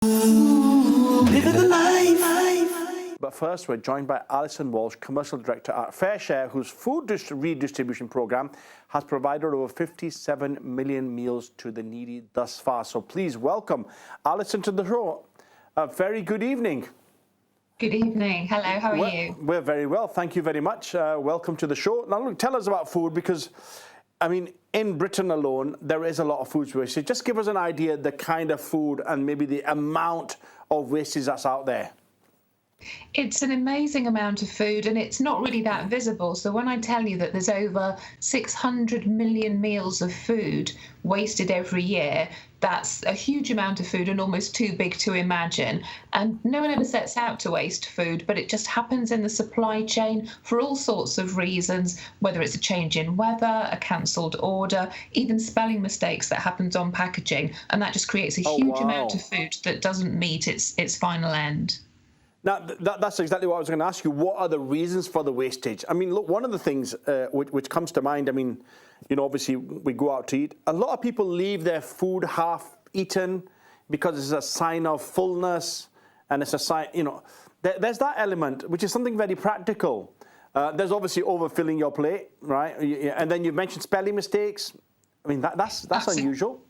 Living the life. But first, we're joined by Alyson Walsh, Commercial Director at FareShare, whose food redistribution program has provided over 57 million meals to the needy thus far. So please welcome Alyson to the show. A very good evening. Good evening. Hello, how are you? We're very well. Thank you very much. Welcome to the show. Now, look, tell us about food because, I mean, in Britain alone, there is a lot of food wastage. Just give us an idea of the kind of food and maybe the amount of wastage that's out there. It's an amazing amount of food and it's not really that visible. So when I tell you that there's over 600 million meals of food wasted every year, that's a huge amount of food and almost too big to imagine. And no one ever sets out to waste food, but it just happens in the supply chain for all sorts of reasons, whether it's a change in weather, a cancelled order, even spelling mistakes that happens on packaging. And that just creates a huge amount of food that doesn't meet its final end. Now, that's exactly what I was going to ask you. What are the reasons for the wastage? I mean, look, one of the things which comes to mind, I mean, you know, obviously we go out to eat. A lot of people leave their food half eaten because it's a sign of fullness and it's a sign, you know, there's that element, which is something very practical. There's obviously overfilling your plate, right? And then you mentioned spelling mistakes. I mean, that's unusual.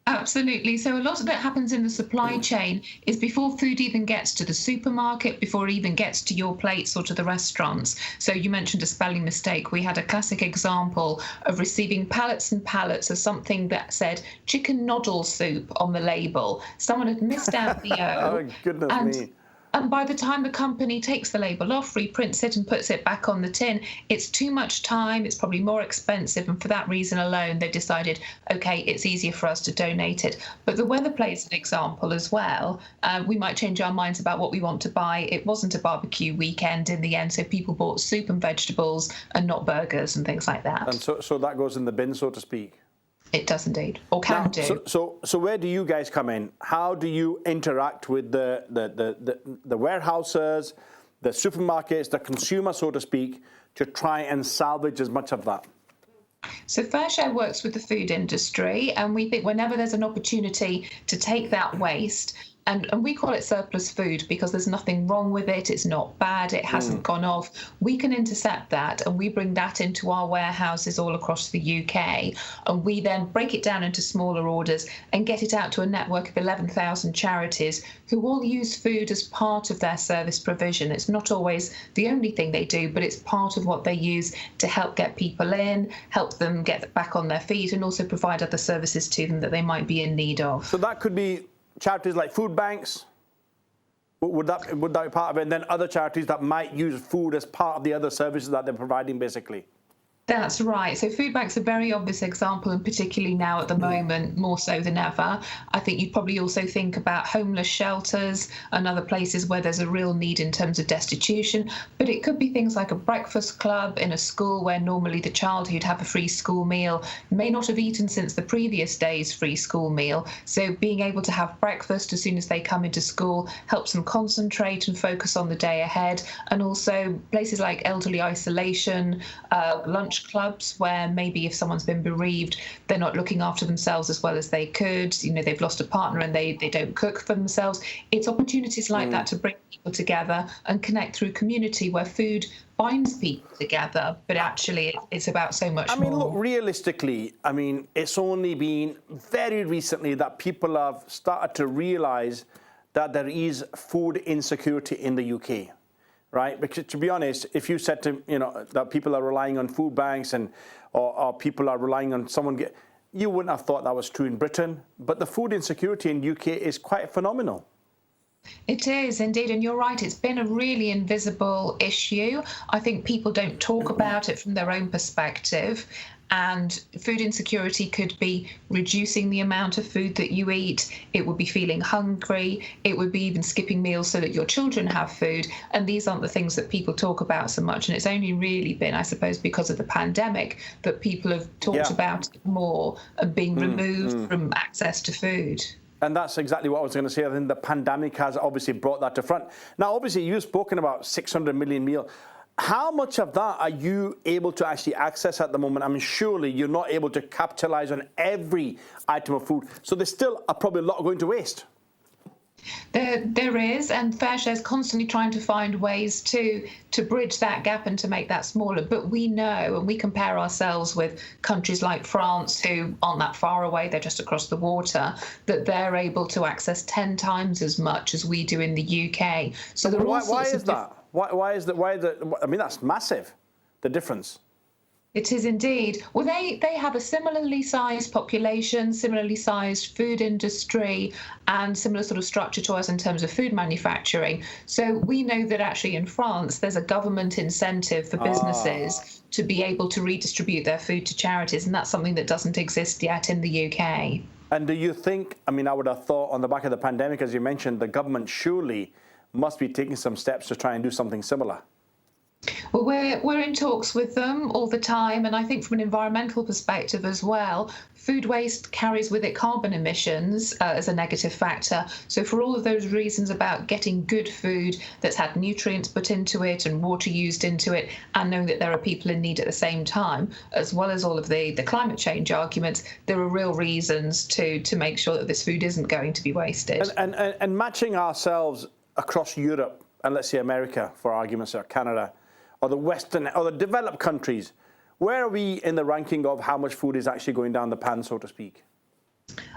Absolutely. So a lot of it happens in the supply chain is before food even gets to the supermarket, before it even gets to your plates or to the restaurants. So you mentioned a spelling mistake. We had a classic example of receiving pallets and pallets of something that said chicken noodle soup on the label. Someone had missed out the O. Oh, goodness me. And by the time the company takes the label off, reprints it and puts it back on the tin, it's too much time, it's probably more expensive. And for that reason alone, they decided, OK, it's easier for us to donate it. But the weather plays an example as well. We might change our minds about what we want to buy. It wasn't a barbecue weekend in the end, so people bought soup and vegetables and not burgers and things like that. And so that goes in the bin, so to speak. It does indeed, or can do. So where do you guys come in? How do you interact with the warehouses, the supermarkets, the consumer, so to speak, to try and salvage as much of that? So FareShare works with the food industry, and we think whenever there's an opportunity to take that waste, and we call it surplus food because there's nothing wrong with it, it's not bad, it hasn't gone off, we can intercept that and we bring that into our warehouses all across the UK, and we then break it down into smaller orders and get it out to a network of 11,000 charities who all use food as part of their service provision. It's not always the only thing they do, but it's part of what they use to help get people in, help them get back on their feet, and also provide other services to them that they might be in need of. So that could be charities like food banks, would that be part of it? And then other charities that might use food as part of the other services that they're providing, basically. That's right. So food banks are a very obvious example, and particularly now at the moment, more so than ever. I think you'd probably also think about homeless shelters and other places where there's a real need in terms of destitution. But it could be things like a breakfast club in a school where normally the child who'd have a free school meal may not have eaten since the previous day's free school meal. So being able to have breakfast as soon as they come into school helps them concentrate and focus on the day ahead. And also places like elderly isolation, lunch clubs where maybe if someone's been bereaved, they're not looking after themselves as well as they could. You know, they've lost a partner and they don't cook for themselves. It's opportunities like that to bring people together and connect through community where food binds people together, but actually it's about so much more. I mean, look, realistically, I mean, it's only been very recently that people have started to realise that there is food insecurity in the UK. Right, because to be honest, if you said to that people are relying on food banks or people are relying on someone, you wouldn't have thought that was true in Britain. But the food insecurity in the UK is quite phenomenal. It is indeed, and you're right, it's been a really invisible issue. I think people don't talk about it from their own perspective. And food insecurity could be reducing the amount of food that you eat. It would be feeling hungry. It would be even skipping meals so that your children have food. And these aren't the things that people talk about so much. And it's only really been, I suppose, because of the pandemic that people have talked about it more and being removed from access to food. And that's exactly what I was going to say. I think the pandemic has obviously brought that to front. Now, obviously, you've spoken about 600 million meals. How much of that are you able to actually access at the moment? I mean, surely you're not able to capitalize on every item of food. So there's still probably a lot going to waste. There is, and FareShare is constantly trying to find ways to bridge that gap and to make that smaller. But we know, and we compare ourselves with countries like France, who aren't that far away, they're just across the water, that they're able to access 10 times as much as we do in the UK. So there are all why sorts is of that? Why is that? I mean, that's massive, the difference. It is indeed. Well, they have a similarly sized population, similarly sized food industry, and similar sort of structure to us in terms of food manufacturing. So we know that actually in France, there's a government incentive for businesses to be able to redistribute their food to charities, and that's something that doesn't exist yet in the UK. And do you think, I mean, I would have thought on the back of the pandemic, as you mentioned, the government surely must be taking some steps to try and do something similar? Well, we're in talks with them all the time, and I think from an environmental perspective as well, food waste carries with it carbon emissions as a negative factor. So for all of those reasons about getting good food that's had nutrients put into it and water used into it, and knowing that there are people in need at the same time, as well as all of the climate change arguments, there are real reasons to make sure that this food isn't going to be wasted. And matching ourselves across Europe, and let's say America, for argument's sake, Canada, or the Western, or the developed countries, where are we in the ranking of how much food is actually going down the pan, so to speak?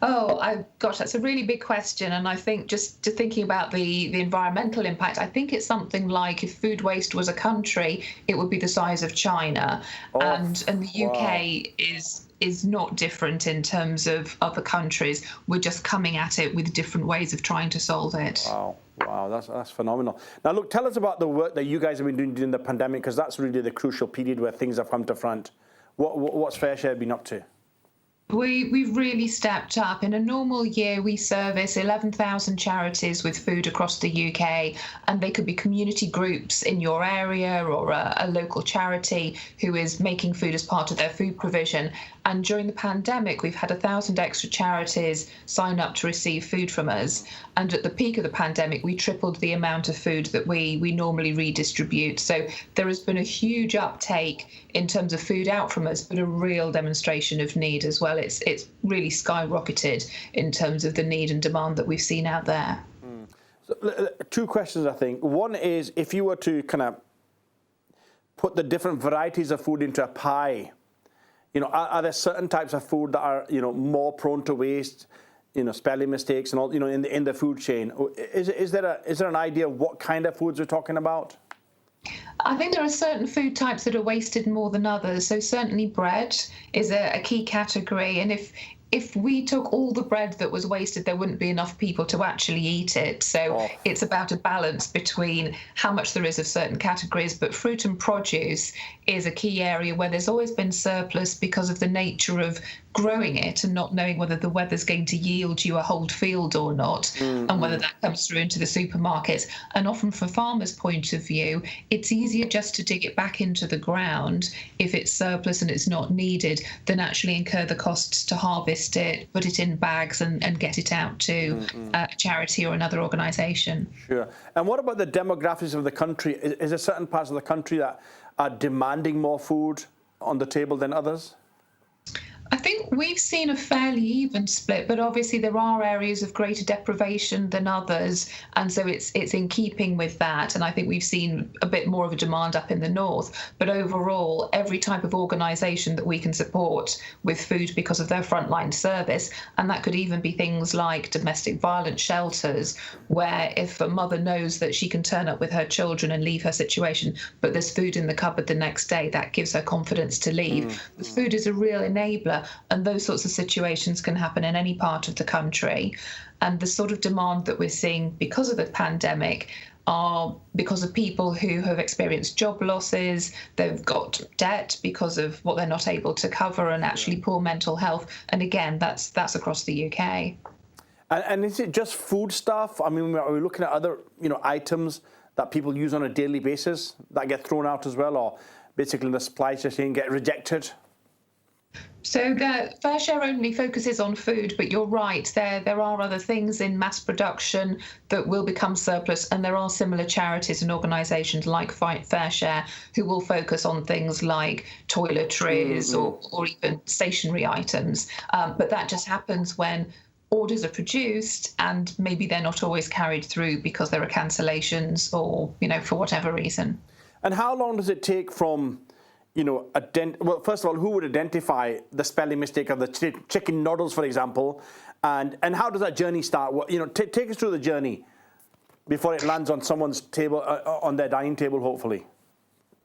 Gosh, that's a really big question. And I think just thinking about the environmental impact, I think it's something like if food waste was a country, it would be the size of China. And the UK is not different in terms of other countries. We're just coming at it with different ways of trying to solve it. Wow, that's phenomenal. Now, look, tell us about the work that you guys have been doing during the pandemic, because that's really the crucial period where things have come to front. What's FareShare been up to? We've really stepped up. In a normal year, we service 11,000 charities with food across the UK, and they could be community groups in your area or a local charity who is making food as part of their food provision. And during the pandemic, we've had 1,000 extra charities sign up to receive food from us. And at the peak of the pandemic, we tripled the amount of food that we normally redistribute. So there has been a huge uptake in terms of food out from us, but a real demonstration of need as well. It's really skyrocketed in terms of the need and demand that we've seen out there. So, two questions, I think. One is, if you were to kind of put the different varieties of food into a pie, are there certain types of food that are, more prone to waste, spelling mistakes and all, in the food chain? Is there an idea of what kind of foods we're talking about? I think there are certain food types that are wasted more than others. So certainly bread is a key category. And if we took all the bread that was wasted, there wouldn't be enough people to actually eat it. So it's about a balance between how much there is of certain categories. But fruit and produce is a key area where there's always been surplus because of the nature of growing it and not knowing whether the weather's going to yield you a whole field or not, and whether that comes through into the supermarkets. And often from farmers' point of view, it's easier just to dig it back into the ground if it's surplus and it's not needed than actually incur the costs to harvest it, put it in bags and get it out to a charity or another organisation. Sure. And what about the demographics of the country? Is there certain parts of the country that are demanding more food on the table than others? I think we've seen a fairly even split, but obviously there are areas of greater deprivation than others, and so it's in keeping with that. And I think we've seen a bit more of a demand up in the north. But overall, every type of organisation that we can support with food because of their frontline service, and that could even be things like domestic violence shelters, where if a mother knows that she can turn up with her children and leave her situation, but there's food in the cupboard the next day, that gives her confidence to leave. The food is a real enabler. And those sorts of situations can happen in any part of the country. And the sort of demand that we're seeing because of the pandemic are because of people who have experienced job losses, they've got debt because of what they're not able to cover, and actually poor mental health. And again, that's across the UK. And is it just food stuff? I mean, are we looking at other items that people use on a daily basis that get thrown out as well, or basically the supply chain get rejected? So the FareShare only focuses on food, but you're right, there are other things in mass production that will become surplus, and there are similar charities and organisations like FareShare who will focus on things like toiletries or even stationery items. But that just happens when orders are produced and maybe they're not always carried through because there are cancellations or, for whatever reason. And how long does it take from, well, first of all, who would identify the spelling mistake of the chicken noodles, for example, and how does that journey start? Take us through the journey before it lands on someone's table, on their dining table, hopefully.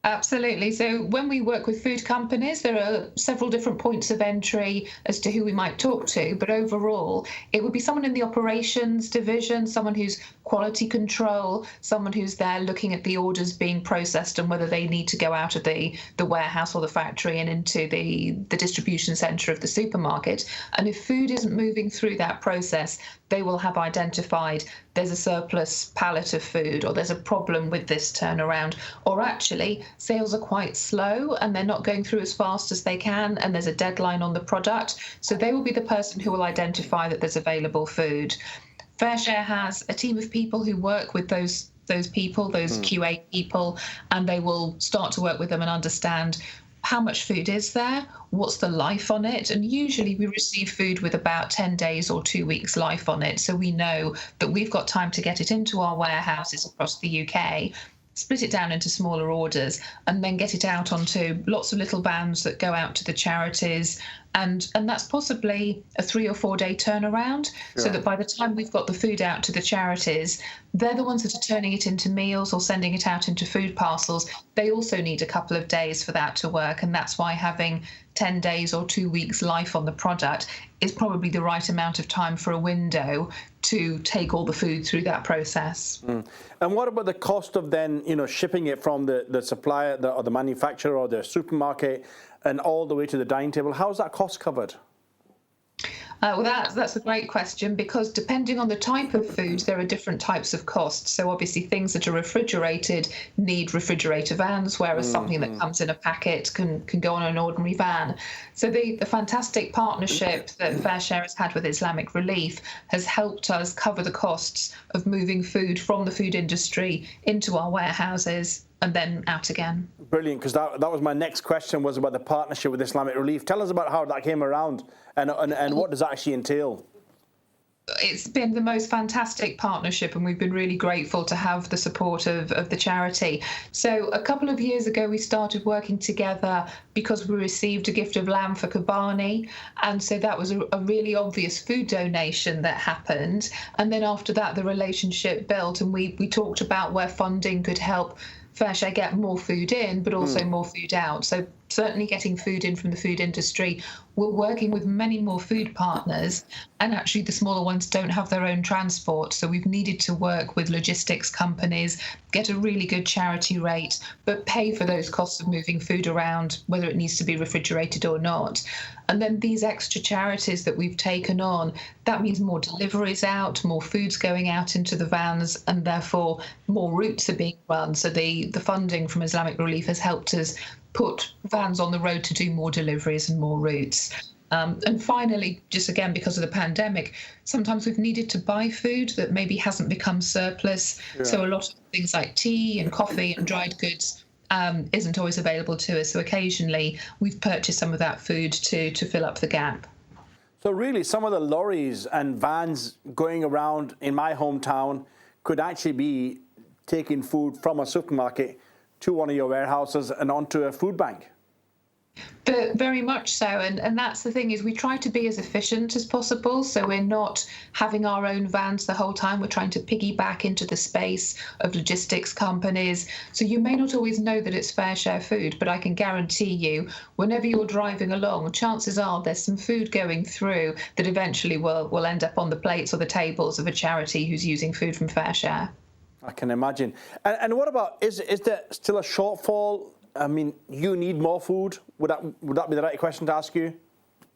Absolutely. So when we work with food companies, there are several different points of entry as to who we might talk to. But overall, it would be someone in the operations division, someone who's quality control, someone who's there looking at the orders being processed and whether they need to go out of the warehouse or the factory and into the distribution centre of the supermarket. And if food isn't moving through that process, they will have identified there's a surplus pallet of food, or there's a problem with this turnaround, or actually sales are quite slow and they're not going through as fast as they can, and there's a deadline on the product. So they will be the person who will identify that there's available food. FareShare has a team of people who work with those people, those QA people, and they will start to work with them and understand how much food is there, what's the life on it, and usually we receive food with about 10 days or 2 weeks life on it, so we know that we've got time to get it into our warehouses across the UK, split it down into smaller orders, and then get it out onto lots of little vans that go out to the charities. And that's possibly a 3 or 4 day turnaround, so that by the time we've got the food out to the charities, they're the ones that are turning it into meals or sending it out into food parcels. They also need a couple of days for that to work, and that's why having 10 days or 2 weeks life on the product is probably the right amount of time for a window to take all the food through that process. And what about the cost of then, shipping it from the supplier or the manufacturer or the supermarket and all the way to the dining table? How is that cost covered? Well, that's a great question, because depending on the type of food, there are different types of costs. So obviously things that are refrigerated need refrigerator vans, whereas something that comes in a packet can go on an ordinary van. So the fantastic partnership that FareShare has had with Islamic Relief has helped us cover the costs of moving food from the food industry into our warehouses and then out again. Brilliant, because that was my next question, was about the partnership with Islamic Relief. Tell us about how that came around and what does that actually entail? It's been the most fantastic partnership, and we've been really grateful to have the support of the charity. So a couple of years ago, we started working together because we received a gift of lamb for Kobani. And so that was a really obvious food donation that happened. And then after that, the relationship built, and we talked about where funding could help FareShare get more food in, but also more food out. So certainly getting food in from the food industry. We're working with many more food partners, and actually the smaller ones don't have their own transport. So we've needed to work with logistics companies, get a really good charity rate, but pay for those costs of moving food around, whether it needs to be refrigerated or not. And then these extra charities that we've taken on, that means more deliveries out, more food's going out into the vans, and therefore more routes are being run. So the funding from Islamic Relief has helped us put vans on the road to do more deliveries and more routes. And finally, just again, because of the pandemic, sometimes we've needed to buy food that maybe hasn't become surplus. So a lot of things like tea and coffee and dried goods isn't always available to us. So occasionally we've purchased some of that food to fill up the gap. So really, some of the lorries and vans going around in my hometown could actually be taking food from a supermarket to one of your warehouses and onto a food bank. But very much so, and that's the thing, is we try to be as efficient as possible. So we're not having our own vans the whole time. We're trying to piggyback into the space of logistics companies. So you may not always know that it's FareShare food, but I can guarantee you, whenever you're driving along, chances are there's some food going through that eventually will end up on the plates or the tables of a charity who's using food from FareShare. I can imagine. And what about, is there still a shortfall? I mean, you need more food. Would that be the right question to ask you?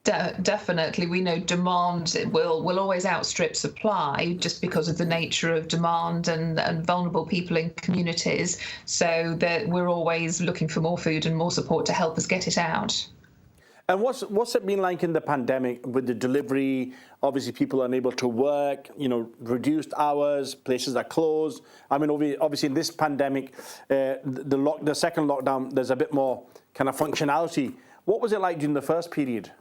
Definitely. We know demand will always outstrip supply, just because of the nature of demand and vulnerable people in communities. So that we're always looking for more food and more support to help us get it out. And what's it been like in the pandemic with the delivery? Obviously, people are unable to work, reduced hours, places are closed. I mean, obviously in this pandemic, the second lockdown, there's a bit more kind of functionality. What was it like during the first period?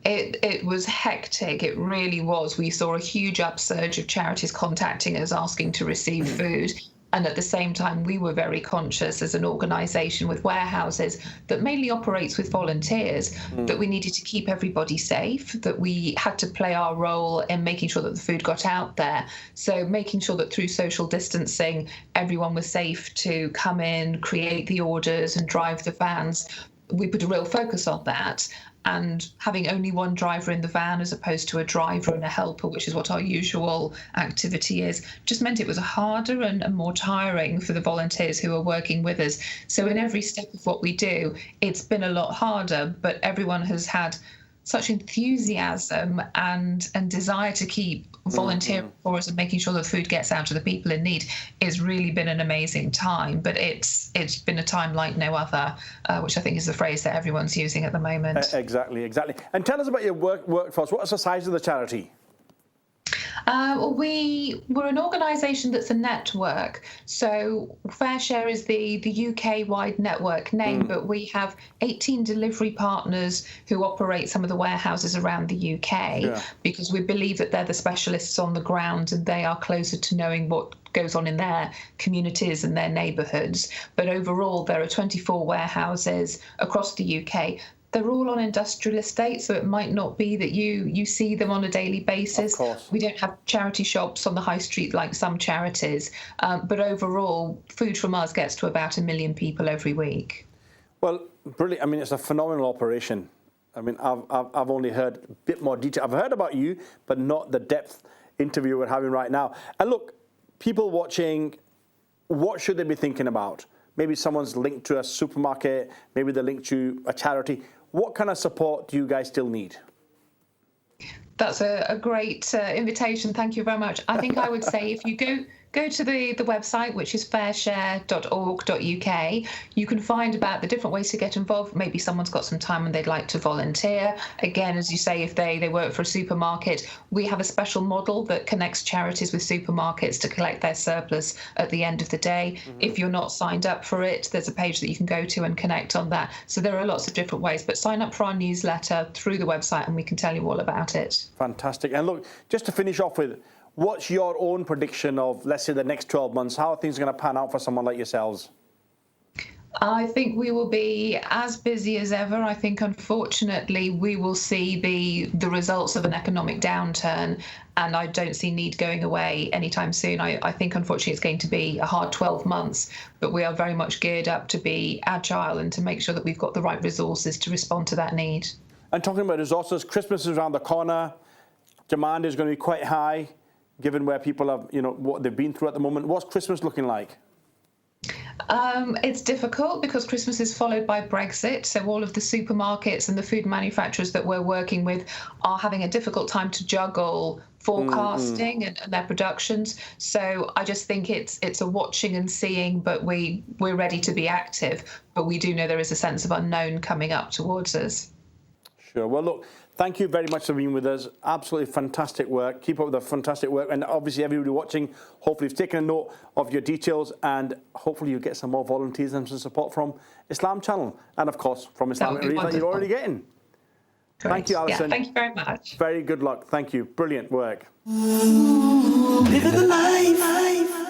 It was hectic. It really was. We saw a huge upsurge of charities contacting us asking to receive food. And at the same time, we were very conscious as an organisation with warehouses that mainly operates with volunteers that we needed to keep everybody safe, that we had to play our role in making sure that the food got out there. So making sure that through social distancing, everyone was safe to come in, create the orders and drive the vans. We put a real focus on that. And having only one driver in the van as opposed to a driver and a helper, which is what our usual activity is, just meant it was harder and more tiring for the volunteers who are working with us. So in every step of what we do, it's been a lot harder, but everyone has had such enthusiasm and desire to keep volunteering for us and making sure that food gets out to the people in need. It's really been an amazing time, but it's been a time like no other, which I think is the phrase that everyone's using at the moment. Exactly. And tell us about your workforce. What's the size of the charity? We're an organisation that's a network. So FareShare is the UK-wide network name, but we have 18 delivery partners who operate some of the warehouses around the UK because we believe that they're the specialists on the ground and they are closer to knowing what goes on in their communities and their neighbourhoods. But overall, there are 24 warehouses across the UK. They're all on industrial estates, so it might not be that you see them on a daily basis. Of course. We don't have charity shops on the high street like some charities, but overall, food from us gets to about 1 million people every week. Well, brilliant. I mean, it's a phenomenal operation. I mean, I've only heard a bit more detail. I've heard about you, but not the depth interview we're having right now. And look, people watching, what should they be thinking about? Maybe someone's linked to a supermarket, maybe they're linked to a charity. What kind of support do you guys still need? That's a great invitation. Thank you very much. I think I would say if you go to the website, which is fareshare.org.uk, you can find about the different ways to get involved. Maybe someone's got some time and they'd like to volunteer. Again, as you say, if they work for a supermarket, we have a special model that connects charities with supermarkets to collect their surplus at the end of the day. If you're not signed up for it, there's a page that you can go to and connect on that. So there are lots of different ways, but sign up for our newsletter through the website and we can tell you all about it. Fantastic. And look, just to finish off with, what's your own prediction of, let's say, the next 12 months? How are things going to pan out for someone like yourselves? I think we will be as busy as ever. I think, unfortunately, we will see the results of an economic downturn, and I don't see need going away anytime soon. I think, unfortunately, it's going to be a hard 12 months, but we are very much geared up to be agile and to make sure that we've got the right resources to respond to that need. And talking about resources, Christmas is around the corner. Demand is going to be quite high, given where people have, what they've been through at the moment. What's Christmas looking like? It's difficult because Christmas is followed by Brexit. So all of the supermarkets and the food manufacturers that we're working with are having a difficult time to juggle forecasting and their productions. So I just think it's a watching and seeing, but we're ready to be active. But we do know there is a sense of unknown coming up towards us. Sure. Well, look, thank you very much for being with us. Absolutely fantastic work. Keep up with the fantastic work. And obviously, everybody watching, hopefully you've taken a note of your details, and hopefully you get some more volunteers and some support from Islam Channel, and of course from Islamic Relief that you're already getting. Great. Thank you, Alyson. Yeah, thank you very much. Very good luck. Thank you. Brilliant work. Living the life.